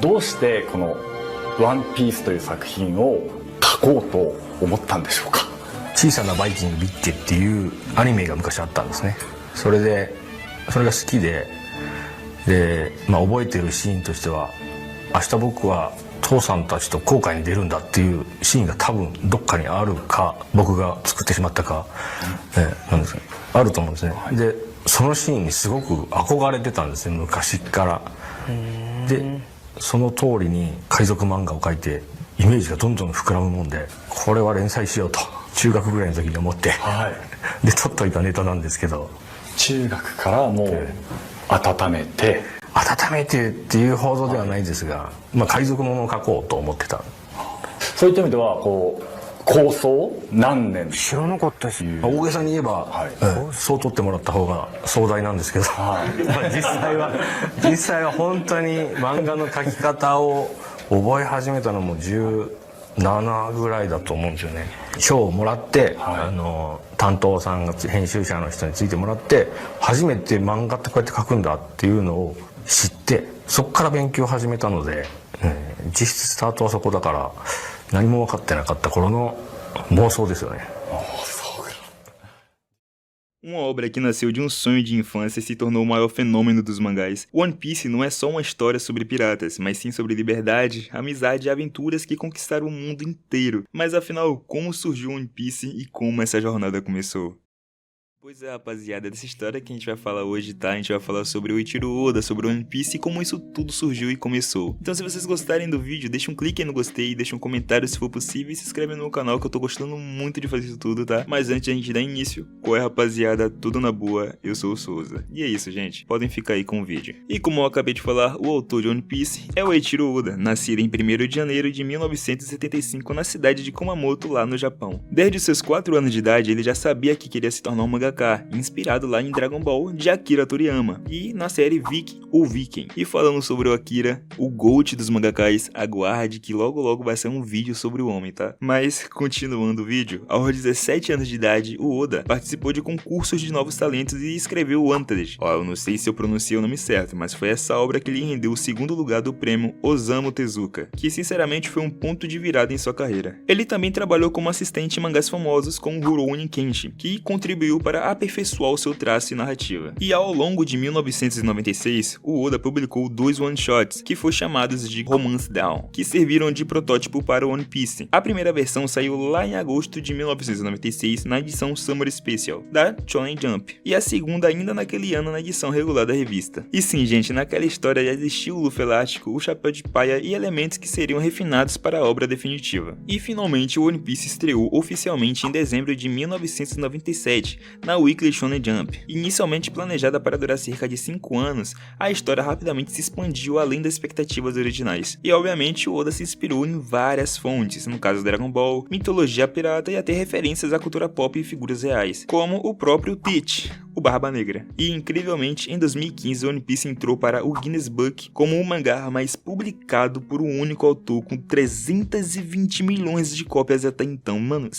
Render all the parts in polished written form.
どうしてこのワンピースという作品を書こうと思ったんでしょうか。小さなバイキングビッケっていうアニメが昔あったんですね。それが好きで、覚えてるシーンとしては、明日僕は父さんたちと航海に出るんだっていうシーンが多分どっかにあるか、僕が作ってしまったか、なんですかね、あると思うんですね。でそのシーンにすごく憧れてたんですね、昔から。でその通りに海賊漫画を描いてイメージがどんどん膨らむもんで、これは連載しようと中学ぐらいの時に思って、で撮っといたネタなんですけど。中学からもう温めてっていうほどではないですが、海賊ものを描こうと思ってた。そういった意味では構想何年知らなかったし、大げさに言えば、そう取ってもらった方が壮大なんですけど、実際は本当に漫画の描き方を覚え始めたのも17ぐらいだと思うんですよね。賞をもらって、担当さんが編集者の人についてもらって、初めて漫画ってこうやって描くんだっていうのを知って、そこから勉強を始めたので、実質スタートはそこだから、何も分かってなかった頃の妄想ですよね。Uma obra que nasceu de um sonho de infância e se tornou o maior fenômeno dos mangás. One Piece não é só uma história sobre piratas, mas sim sobre liberdade, amizade e aventuras que conquistaram o mundo inteiro. Mas afinal, como surgiu One Piece e como essa jornada começou? Pois é, rapaziada, dessa história que a gente vai falar hoje, tá? A gente vai falar sobre o Eiichiro Oda, sobre o One Piece e como isso tudo surgiu e começou. Então se vocês gostarem do vídeo, deixa um clique aí no gostei, deixa um comentário se for possível e se inscreve no meu canal que eu tô gostando muito de fazer isso tudo, tá? Mas antes de a gente dar início, qual é, rapaziada? Tudo na boa, eu sou o Souza. E é isso, gente, podem ficar aí com o vídeo. E como eu acabei de falar, o autor de One Piece é o Eiichiro Oda, nascido em 1º de janeiro de 1975 na cidade de Kumamoto, lá no Japão. Desde os seus 4 anos de idade, ele já sabia que queria se tornar um mangaka, inspirado lá em Dragon Ball de Akira Toriyama e na série Viking ou Viking. E falando sobre o Akira, o GOAT dos mangakais, aguarde que logo logo vai sair um vídeo sobre o homem, tá? Mas continuando o vídeo, aos 17 anos de idade, o Oda participou de concursos de novos talentos e escreveu Wanted. Eu não sei se eu pronunciei o nome certo, mas foi essa obra que lhe rendeu o 2º lugar do prêmio Osamu Tezuka, que sinceramente foi um ponto de virada em sua carreira. Ele também trabalhou como assistente em mangás famosos como Rurouni Kenshin, que contribuiu para aperfeiçoar o seu traço e narrativa. E ao longo de 1996, o Oda publicou 2 one-shots, que foram chamados de Romance Down, que serviram de protótipo para o One Piece. A primeira versão saiu lá em agosto de 1996 na edição Summer Special, da Shonen Jump, e a segunda ainda naquele ano na edição regular da revista. E sim, gente, naquela história já existia o Luffy elástico, o chapéu de paia e elementos que seriam refinados para a obra definitiva. E finalmente o One Piece estreou oficialmente em dezembro de 1997, na Weekly Shonen Jump. Inicialmente planejada para durar cerca de 5 anos, a história rapidamente se expandiu além das expectativas originais. E obviamente o Oda se inspirou em várias fontes, no caso Dragon Ball, mitologia pirata e até referências à cultura pop e figuras reais, como o próprio Teach, o Barba Negra. E incrivelmente, em 2015 One Piece entrou para o Guinness Book como o mangá mais publicado por um único autor, com 320 milhões de cópias até então. Mano,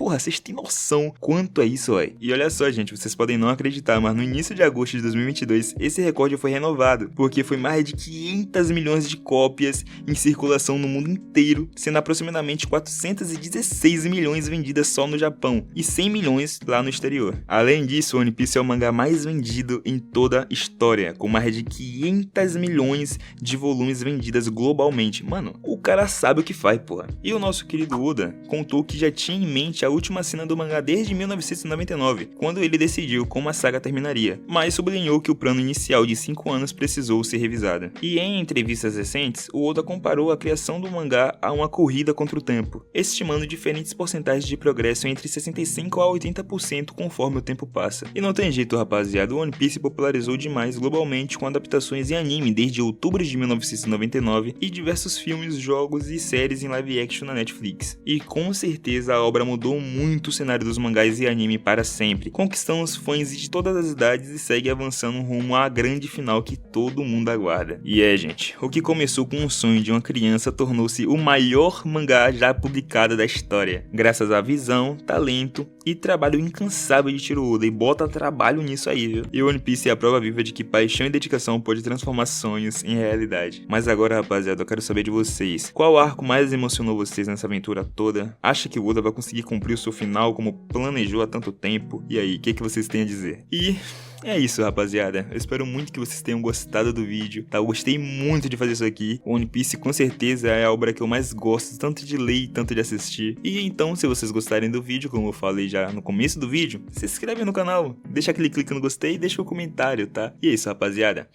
vocês têm noção quanto é isso, ué? E olha só, gente, vocês podem não acreditar, mas no início de agosto de 2022, esse recorde foi renovado, porque foi mais de 500 milhões de cópias em circulação no mundo inteiro, sendo aproximadamente 416 milhões vendidas só no Japão, e 100 milhões lá no exterior. Além disso, One Piece é o mangá mais vendido em toda a história, com mais de 500 milhões de volumes vendidas globalmente. Mano, o cara sabe o que faz, porra. E o nosso querido Oda contou que já tinha em mente a última cena do mangá desde 1999, quando ele decidiu como a saga terminaria, mas sublinhou que o plano inicial de 5 anos precisou ser revisado. E em entrevistas recentes, o Oda comparou a criação do mangá a uma corrida contra o tempo, estimando diferentes porcentagens de progresso entre 65% a 80% conforme o tempo passa. E não tem jeito, rapaziada, o One Piece popularizou demais globalmente com adaptações em anime desde outubro de 1999 e diversos filmes, jogos e séries em live action na Netflix. E com certeza a obra mudou muito o cenário dos mangás e anime para sempre, conquistando os fãs de todas as idades e segue avançando rumo à grande final que todo mundo aguarda. E gente, o que começou com um sonho de uma criança tornou-se o maior mangá já publicado da história, graças à visão, talento e trabalho incansável de Tiro Oda, e bota trabalho nisso aí, viu? E One Piece é a prova viva de que paixão e dedicação pode transformar sonhos em realidade. Mas agora, rapaziada, eu quero saber de vocês. Qual arco mais emocionou vocês nessa aventura toda? Acha que o Oda vai conseguir cumprir o seu final como planejou há tanto tempo? E aí, o que vocês têm a dizer? E é isso, rapaziada. Eu espero muito que vocês tenham gostado do vídeo, tá? Eu gostei muito de fazer isso aqui. One Piece com certeza é a obra que eu mais gosto, tanto de ler e tanto de assistir. E então, se vocês gostarem do vídeo, como eu falei já no começo do vídeo, se inscreve no canal, deixa aquele clique no gostei e deixa um comentário, tá? E é isso, rapaziada.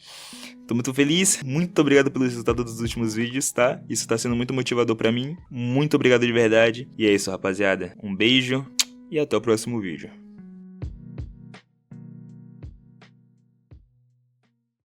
Tô muito feliz, muito obrigado pelo resultado dos últimos vídeos, tá? Isso tá sendo muito motivador pra mim. Muito obrigado de verdade. E é isso, rapaziada. Um beijo e até o próximo vídeo.